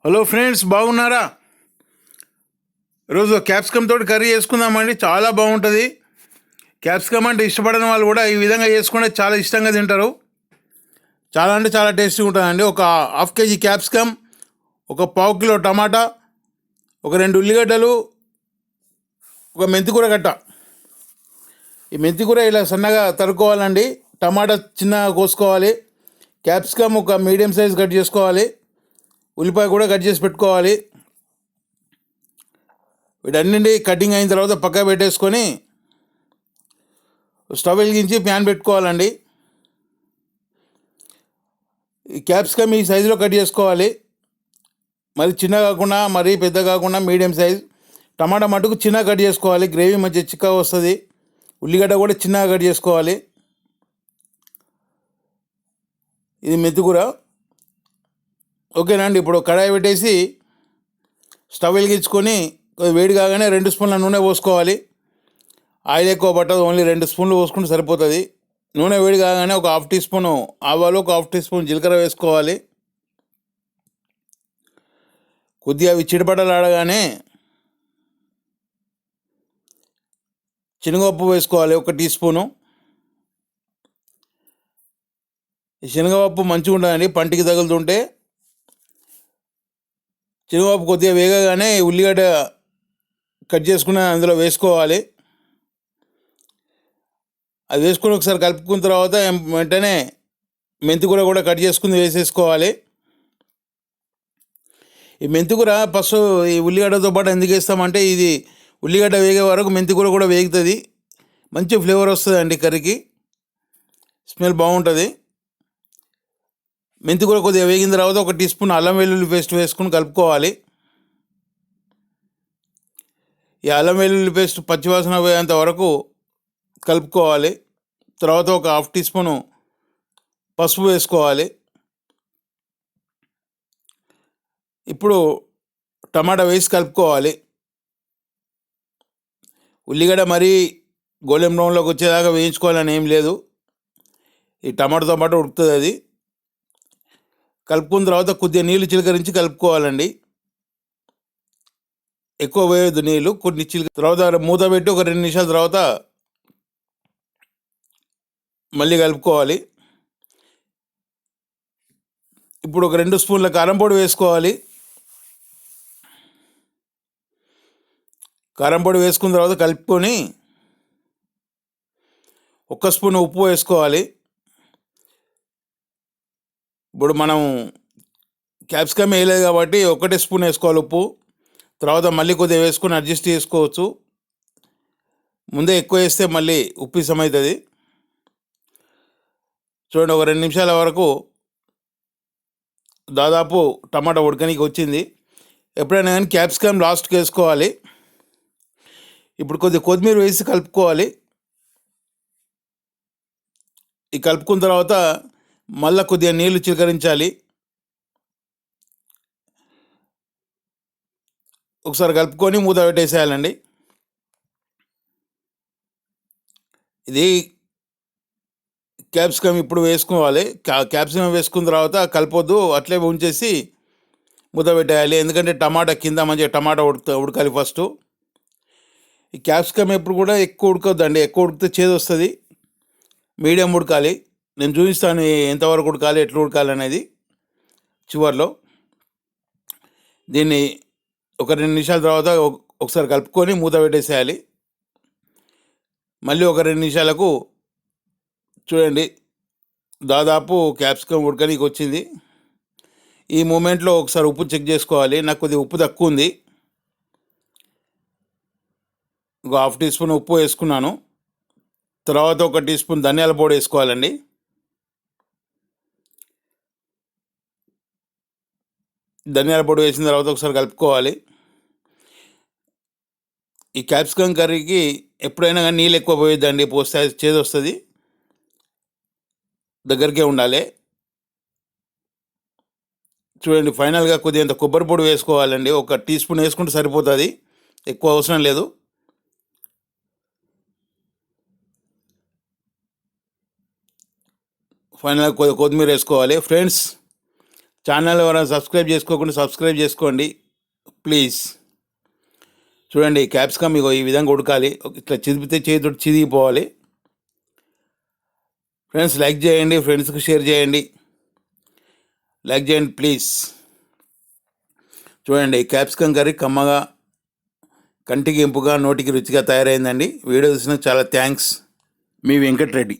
Hello friends, బాగున్నారా? ఈరోజు capsicum తోటి కర్రీ చేసుకుందామండి. చాలా బాగుంటుంది. క్యాప్సికమ్ అంటే ఇష్టపడని వాళ్ళు కూడా ఈ విధంగా చేసుకుంటే చాలా ఇష్టంగా తింటారు. చాలా అంటే చాలా టేస్టీగా ఉంటుందండి. ఒక హాఫ్ కేజీ క్యాప్సికమ్, ఒక పావు కిలో టమాటా, ఒక 2 ఉల్లిగడ్డలు, ఒక మెంతికూర గట్ట. ఈ మెంతికూర ఇలా సన్నగా తరుక్కోవాలండి. టమాటా చిన్నగా కోసుకోవాలి. క్యాప్సికమ్ ఒక మీడియం సైజ్ కట్ చేసుకోవాలి. ఉల్లిపాయ కూడా కట్ చేసి పెట్టుకోవాలి. వీటన్నింటి కటింగ్ అయిన తర్వాత పక్క పెట్టేసుకొని స్టవ్ వెలిగించి ప్యాన్ పెట్టుకోవాలండి. ఈ క్యాప్సికమ్ ఈ సైజులో కట్ చేసుకోవాలి. మరి చిన్న కాకుండా మరీ పెద్ద కాకుండా మీడియం సైజ్. టమాటా మటుకు చిన్నగా కట్ చేసుకోవాలి, గ్రేవీ మంచిగా చిక్కగా వస్తుంది. ఉల్లిగడ్డ కూడా చిన్నగా కట్ చేసుకోవాలి. ఇది మెంతికూర. ఓకేనండి. ఇప్పుడు కడాయి పెట్టేసి స్టవ్ వెలిగించుకొని వేడి కాగానే 2 స్పూన్ల నూనె పోసుకోవాలి. ఆయిల్ ఎక్కువ పట్టదు, ఓన్లీ 2 స్పూన్లు పోసుకుంటే సరిపోతుంది. నూనె వేడి కాగానే ఒక హాఫ్ టీ స్పూను ఆవాలు, ఒక హాఫ్ టీ స్పూన్ జీలకర్ర వేసుకోవాలి. కొద్దిగా అవి చిటపటలాడగానే శనగపప్పు వేసుకోవాలి, 1 టీ స్పూను. ఈ శనగపప్పు మంచిగా ఉంటుందండి, పంటికి తగులుతుంటే. శనగపప్పు కొద్దిగా వేగగానే ఉల్లిగడ్డ కట్ చేసుకుని అందులో వేసుకోవాలి. అది వేసుకొని ఒకసారి కలుపుకున్న తర్వాత వెంటనే మెంతికూర కూడా కట్ చేసుకుని వేసేసుకోవాలి. ఈ మెంతికూర ఫస్ట్ ఈ ఉల్లిగడ్డతో పాటు ఎందుకు వేస్తామంటే, ఇది ఉల్లిగడ్డ వేగే వరకు మెంతికూర కూడా వేగుతుంది. మంచి ఫ్లేవర్ వస్తుంది అండి కర్రీకి, స్మెల్ బాగుంటుంది. మెంతికూర కొద్దిగా వేగిన తర్వాత 1 టీ స్పూన్ అల్లం వెల్లుల్లి పేస్ట్ వేసుకుని కలుపుకోవాలి. ఈ అల్లం వెల్లుల్లి పేస్ట్ పచ్చివాసన పోయేంత వరకు కలుపుకోవాలి. తర్వాత ఒక హాఫ్ టీ స్పూను పసుపు వేసుకోవాలి. ఇప్పుడు టమాటా వేసి కలుపుకోవాలి. ఉల్లిగడ్డ మరీ గోల్డెన్ బ్రౌన్లోకి వచ్చేదాకా వేయించుకోవాలని ఏం లేదు. ఈ టమాటాతో పాటు ఉడుకుతుంది అది. కలుపుకున్న తర్వాత కొద్దిగా నీళ్ళు చిలకరించి కలుపుకోవాలండి. ఎక్కువ వేయద్దు నీళ్ళు, కొన్ని తర్వాత మూత పెట్టి ఒక 2 నిమిషాల తర్వాత మళ్ళీ కలుపుకోవాలి. ఇప్పుడు ఒక 2 స్పూన్ల కారం పొడి వేసుకోవాలి. కారం పొడి వేసుకున్న తర్వాత కలుపుకొని 1 స్పూన్ ఉప్పు వేసుకోవాలి. ఇప్పుడు మనం క్యాప్సికమ్ వేయలేదు కాబట్టి 1 స్పూన్ వేసుకోవాలి ఉప్పు. తర్వాత మళ్ళీ కొద్దిగా వేసుకొని అడ్జస్ట్ చేసుకోవచ్చు. ముందే ఎక్కువ వేస్తే మళ్ళీ ఉప్పు అవుతుంది. చూడండి, ఒక 2 నిమిషాల వరకు దాదాపు టమాటా ఉడకనికి వచ్చింది. ఎప్పుడైనా కానీ క్యాప్సికమ్ లాస్ట్కి వేసుకోవాలి. ఇప్పుడు కొద్దిగా కొత్తిమీర వేసి కలుపుకోవాలి. ఈ కలుపుకున్న తర్వాత మళ్ళీ కొద్దిగా నీళ్లు చిలకరించాలి. ఒకసారి కలుపుకొని మూత పెట్టేసేయాలండి. ఇది క్యాప్సికమ్ ఇప్పుడు వేసుకోవాలి. క్యాప్సికమ్ వేసుకున్న తర్వాత కలపొద్దు, అట్లే ఉంచేసి మూత పెట్టేయాలి. ఎందుకంటే టమాటా కింద మంచిగా టమాటా ఉడకాలి ఫస్ట్. ఈ క్యాప్సికమ్ ఎప్పుడు కూడా ఎక్కువ ఉడకొద్దండి, ఎక్కువ ఉడికితే చేదు వస్తుంది. మీడియం ఉడకాలి. నేను చూపిస్తాను ఎంతవరకు ఉడకాలి, ఎట్లా ఉడకాలి అనేది చివరిలో. దీన్ని ఒక 2 నిమిషాల తర్వాత ఒకసారి కలుపుకొని మూత పెట్టేసేయాలి. మళ్ళీ ఒక 2 నిమిషాలకు చూడండి, దాదాపు క్యాప్సికమ్ ఉడకనికి వచ్చింది. ఈ మూమెంట్లో ఒకసారి ఉప్పు చెక్ చేసుకోవాలి. నాకు కొద్దిగా ఉప్పు తక్కువ ఉంది, ఒక హాఫ్ టీ స్పూన్ ఉప్పు వేసుకున్నాను. తర్వాత 1 టీ స్పూన్ ధనియాల పొడి వేసుకోవాలండి. ధనియాల పొడి వేసిన తర్వాత ఒకసారి కలుపుకోవాలి. ఈ క్యాప్సికమ్ కర్రీకి ఎప్పుడైనా కానీ నీళ్ళు ఎక్కువ పోయొద్దండి, పోస్తే చేదు వస్తుంది. దగ్గరికే ఉండాలి. చూడండి, ఫైనల్గా కొద్దిగా కొబ్బరి పొడి వేసుకోవాలండి. 1 టీ స్పూన్ వేసుకుంటే సరిపోతుంది, ఎక్కువ అవసరం లేదు. ఫైనల్గా కొద్దిమీర వేసుకోవాలి. ఫ్రెండ్స్, ఛానల్ ఎవరైనా సబ్స్క్రైబ్ చేసుకోకుండా సబ్స్క్రైబ్ చేసుకోండి ప్లీజ్. చూడండి క్యాప్సికమ్ ఇగో ఈ విధంగా ఉడకాలి, ఇట్లా చిదిపితే చేతితో చిదిగిపోవాలి. ఫ్రెండ్స్ లైక్ చేయండి, ఫ్రెండ్స్కి షేర్ చేయండి, లైక్ చేయండి ప్లీజ్. చూడండి క్యాప్సికమ్ కర్రీ కమ్మగా, కంటికి ఇంపుగా, నోటికి రుచిగా తయారైందండి. వీడియో చూసినందుకు చాలా థ్యాంక్స్. మీ వెంకట్ రెడ్డి.